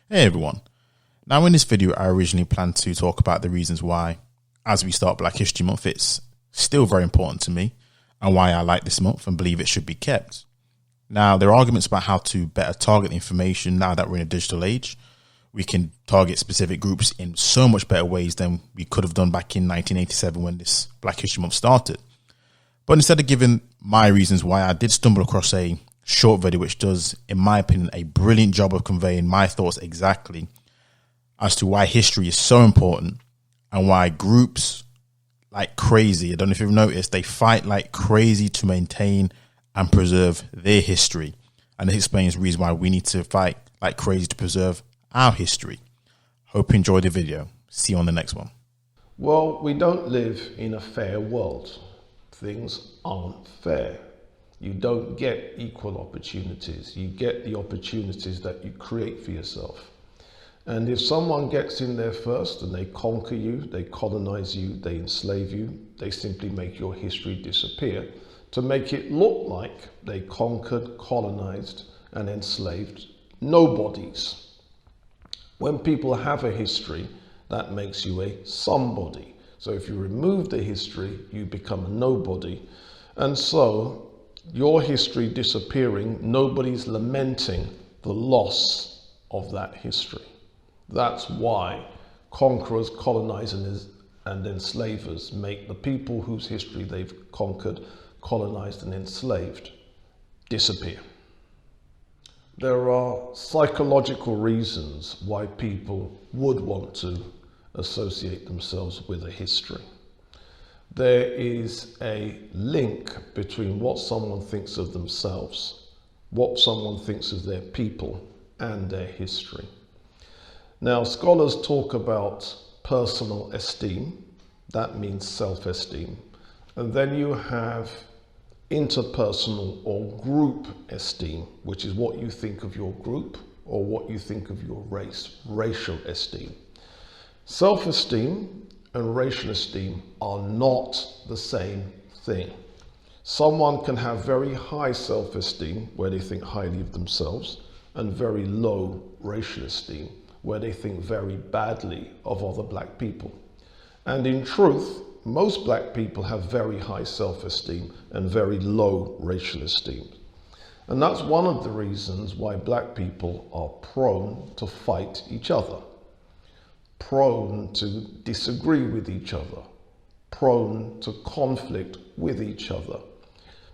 Hey everyone. Now in this video I originally planned to talk about the reasons why, as we start Black History Month, it's still very important to me and why I like this month and believe it should be kept. Now there are arguments about how to better target the information now that we're in a digital age. We can target specific groups in so much better ways than we could have done back in 1987 when this Black History Month started. But instead of giving my reasons why, I did stumble across a short video which does, in my opinion, a brilliant job of conveying my thoughts exactly as to why history is so important and why groups like crazy, I don't know if you've noticed, they fight like crazy to maintain and preserve their history. And this explains the reason why we need to fight like crazy to preserve our history. Hope you enjoyed the video. See you on the next one. Well, we don't live in a fair world. Things aren't fair. You don't get equal opportunities. You get the opportunities that you create for yourself. And if someone gets in there first and they conquer you, they colonize you, they enslave you, they simply make your history disappear to make it look like they conquered, colonized, and enslaved nobodies. When people have a history, that makes you a somebody. So if you remove the history, you become a nobody. And so your history disappearing, nobody's lamenting the loss of that history. That's why conquerors, colonizers, and enslavers make the people whose history they've conquered, colonized, and enslaved disappear. There are psychological reasons why people would want to associate themselves with a history. There is a link between what someone thinks of themselves, what someone thinks of their people, and their history. Now, scholars talk about personal esteem, that means self-esteem, and then you have interpersonal or group esteem, which is what you think of your group or what you think of your race, racial esteem. Self-esteem and racial esteem are not the same thing. Someone can have very high self-esteem where they think highly of themselves and very low racial esteem where they think very badly of other black people. And in truth, most black people have very high self-esteem and very low racial esteem. And that's one of the reasons why black people are prone to fight each other, prone to disagree with each other, prone to conflict with each other,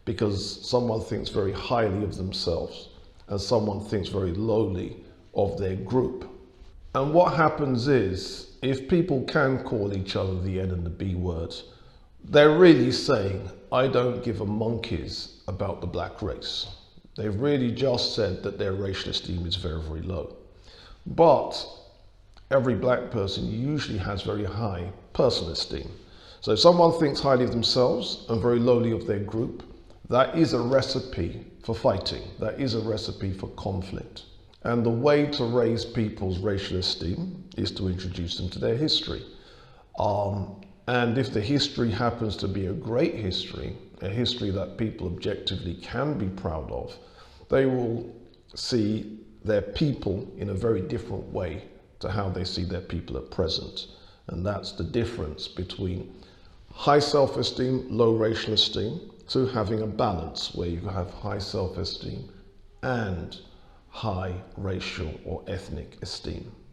because someone thinks very highly of themselves and someone thinks very lowly of their group. And what happens is, if people can call each other the N and the B words, they're really saying, I don't give a monkey's about the black race. They've really just said that their racial esteem is very, very low. But every black person usually has very high personal esteem. So if someone thinks highly of themselves and very lowly of their group, that is a recipe for fighting. That is a recipe for conflict. And the way to raise people's racial esteem is to introduce them to their history. And if the history happens to be a great history, a history that people objectively can be proud of, they will see their people in a very different way to how they see their people at present. And that's the difference between high self-esteem, low racial esteem, to having a balance where you have high self-esteem and high racial or ethnic esteem.